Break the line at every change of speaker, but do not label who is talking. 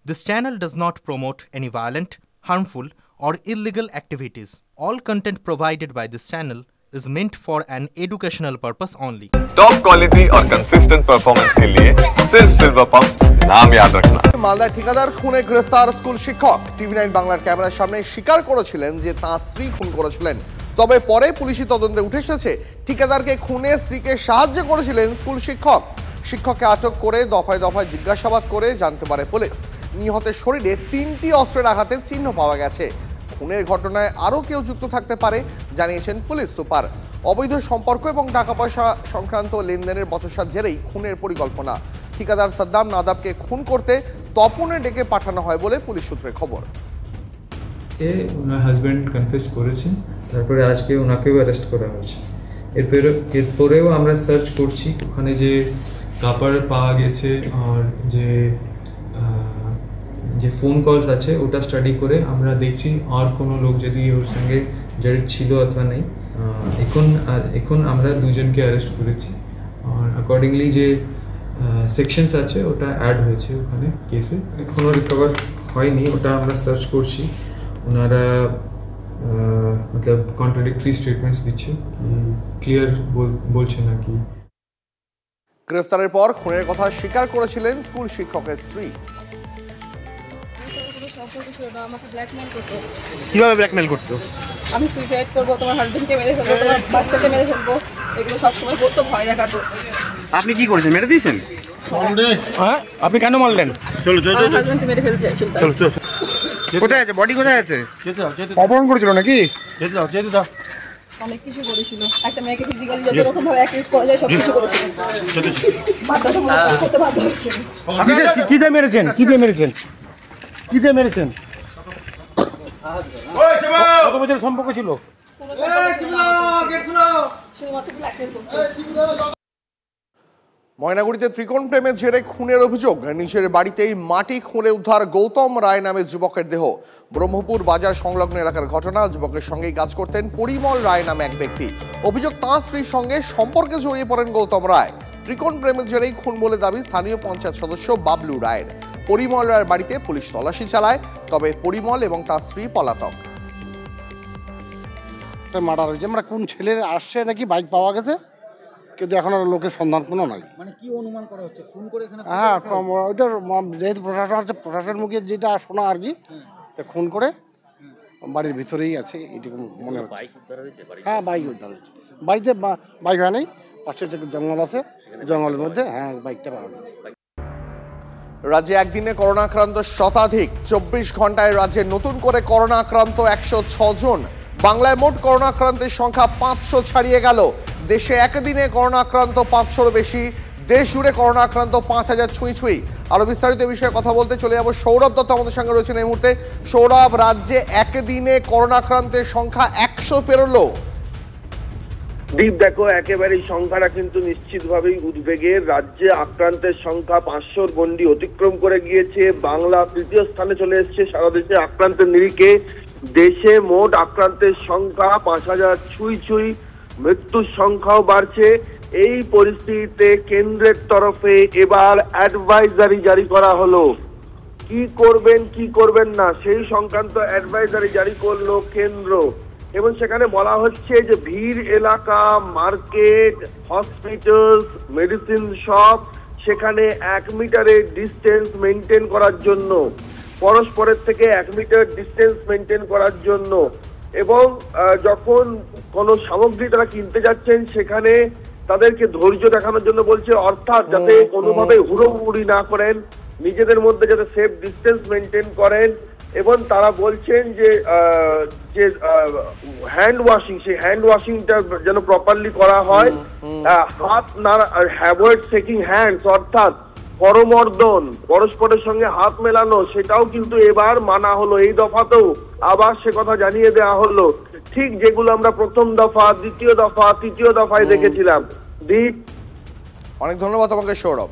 This channel does not promote any violent, harmful, or illegal activities. All content provided by this channel is meant for an educational purpose only.
Top quality और consistent performance के लिए सिर्फ silver pump नाम याद रखना।
মালদার ঠিকাদার খুনে গ্রেফতার স্কুল শিক্ষক। টিভি9 বাংলার ক্যামেরার সামনে স্বীকার করেছিলেন যে তাঁর স্ত্রী খুন করেছিলেন। তবে পরে পুলিশি তদন্তে উঠে এসেছে ঠিকাদারকে খুনে স্ত্রীকে সাহায্য করেছিলেন স্কুল শিক্ষক। শিক্ষককে আটক করে দফায় দফায় জিজ্ঞাসাবাদ করে জানতে পারে পুলিশ নিহতের শরীরে 3টি অস্ত্রের আঘাতের চিহ্ন পাওয়া গেছে। খুনের ঘটনায় আরও কেউ যুক্ত থাকতে পারে জানিয়েছেন পুলিশ সুপার। অবৈধ সম্পর্ক এবং টাকা পয়সা সংক্রান্ত লেনদেনের বচসার জেরেই খুনের পরিকল্পনা। ঠিকাদার সাদ্দাম নাদাবকে খুন করতে তপনে ডেকে পাঠানো হয় বলে পুলিশ সূত্রে খবর।
ওনার হাজব্যান্ড কনফেস করেছেন, তারপরে আজকে ওনাকেও অ্যারেস্ট করা হয়েছে। এরপরেও আমরা সার্চ করছি ওখানে যে কাপড় পাওয়া গেছে আর যে ফোন কলস আছে ওটা স্টাডি করে আমরা দেখছি আর কোনো লোক যদি ওর সঙ্গে জড়িত ছিল অথবা নেই। এখন আমরা দুজনকে অ্যারেস্ট করেছি আর অ্যাকর্ডিংলি যে সেকশনস আছে ওটা অ্যাড হয়েছে ওখানে কেসে। এখনও রিকভার হয়নি, ওটা আমরা সার্চ করছি। ওনারা মতলব কন্ট্রাডিক্টরি স্টেটমেন্টস দিচ্ছে, ক্লিয়ার বলছে না কি।
গ্রেফতারের পর খুনের কথা স্বীকার করেছিলেন স্কুল শিক্ষকের স্ত্রী।
কিভাবে ব্ল্যাকমেল করতো?
আমি সুইসাইড করবো, তোমার হাজবেন্ডকে মেরে ফেলবো, তোমার বাচ্চাকে মেরে ফেলবো, এগুলো সবসময় বলতো, ভয় দেখাতো।
আপনি কি করেছেন? মেরে দিয়েছেন? হ্যাঁ, আপনি কেন মারলেন? চলো চলো চলো,
হাজবেন্ডকে মেরে ফেলতে চাইছিল।
চলো চলো। কোথায় আছে বডি? কোথায় আছে? অপহরণ করেছিল নাকি? যেতে দাও যেতে দাও।
অনেক কিছু করেছিল, একটা মেয়েকে ফিজিক্যালি যত রকম ভাবে অ্যাকিউজ করা যায় সব কিছু করেছিল। বাধ্যতামূলক করতে বাধ্য হয়েছিল।
কি দিয়ে মেরেছেন? কি দিয়ে মেরেছেন? কি দিয়ে মেরেছেন? কত বছর সম্পর্ক ছিল?
ময়নাগুড়িতে ত্রিকোণ প্রেমের জেরে খুনের অভিযোগ। নিজের বাড়িতেই মাটি খুঁড়ে উদ্ধার গৌতম রায় নামের যুবকের দেহ। ব্রহ্মপুর বাজার সংলগ্ন এলাকার ঘটনা। যুবকের সঙ্গেই কাজ করতেন পরিমল রায় নামে এক ব্যক্তি। অভিযোগ, তাঁর স্ত্রীর সঙ্গে সম্পর্কে জড়িয়ে পড়েন গৌতম রায়। ত্রিকোণ প্রেমের জেরেই খুন বলে দাবি স্থানীয় পঞ্চায়েত সদস্য বাবলু রায়ের। পরিমল রায়ের বাড়িতে পুলিশ তল্লাশি চালায়, তবে পরিমল এবং তার স্ত্রী পলাতক।
মার্ডার হয়েছে, আমরা কোন ছেলে আসছে নাকি বাইক পাওয়া গেছে, কিন্তু এখন আর লোকের সন্ধান কোনো নাই।
মানে কি অনুমান করা হচ্ছে খুন করে এখানে?
হ্যাঁ, ওইটার যেহেতু প্রশাসন আছে, প্রশাসনের মুখে যেটা শোনা আর কি, খুন করে বাড়ির ভিতরেই আছে এটুকু মনে হচ্ছে। হ্যাঁ, বাইক উদ্ধার হয়েছে। বাড়িতে বাইক হয় নাই, পাশে জঙ্গল আছে, জঙ্গলের মধ্যে হ্যাঁ বাইকটা পাওয়া গেছে।
রাজ্যে একদিনে করোনা আক্রান্ত শতাধিক। 24 ঘন্টায় রাজ্যে নতুন করে করোনা আক্রান্ত 106 জন। বাংলায় মোট করোনা আক্রান্তের সংখ্যা 500 ছাড়িয়ে গেল। দেশে একদিনে করোনা আক্রান্ত 500-র বেশি। দেশ জুড়ে করোনা আক্রান্ত 5000 ছুঁই। আরো বিস্তারিত বিষয়ে কথা বলতে চলে যাবো সৌরভ দত্ত আমাদের সঙ্গে রয়েছেন এই মুহূর্তে। সৌরভ, রাজ্যে একদিনে করোনা আক্রান্তের সংখ্যা 100 পেরোলো।
দীপ, দেখো একেবারেই সংখ্যাটা কিন্তু নিশ্চিতভাবেই উদ্বেগের। রাজ্যে আক্রান্তের সংখ্যা 500-র গণ্ডি অতিক্রম করে গিয়েছে। বাংলা তৃতীয় স্থানে চলে এসেছে সারা দেশে আক্রান্তের নিরিখে। দেশে মোট আক্রান্তের সংখ্যা 5000 ছুঁই। মৃত্যুর সংখ্যাও বাড়ছে। এই পরিস্থিতিতে কেন্দ্রের তরফে এবার অ্যাডভাইজারি জারি করা হলো। কি করবেন কি করবেন না সেই সংক্রান্ত অ্যাডভাইজারি জারি করলো কেন্দ্র, এবং সেখানে বলা হচ্ছে যে ভিড় এলাকা, মার্কেট, হসপিটাল, মেডিসিন শপ, সেখানে 1 মিটারের ডিস্টেন্স মেনটেন করার জন্য, পরস্পরের থেকে 1 মিটার ডিস্টেন্স মেনটেন করার জন্য, এবং যখন কোনো সামগ্রী তারা কিনতে যাচ্ছেন সেখানে তাদেরকে ধৈর্য দেখানোর জন্য বলছে, অর্থাৎ যাতে কোনোভাবে হুড়োহুড়ি না করেন, নিজেদের মধ্যে যাতে সেফ ডিস্টেন্স মেনটেন করেন। এবং তারা বলছেন যে হ্যান্ড ওয়াশিং, সেই হ্যান্ড ওয়াশিংটা যেন প্রপারলি করা হয়। হাত না, অ্যাভয়েড শেকিং হ্যান্ডস, অর্থাৎ করমর্দন, পরস্পরের সঙ্গে হাত মেলানো, সেটাও কিন্তু এবার মানা হলো। এই দফাতেও আবার সে কথা জানিয়ে দেওয়া হলো, ঠিক যেগুলো আমরা প্রথম দফা, দ্বিতীয় দফা, তৃতীয় দফায় দেখেছিলাম। দীপ,
অনেক ধন্যবাদ তোমাকে সৌরভ।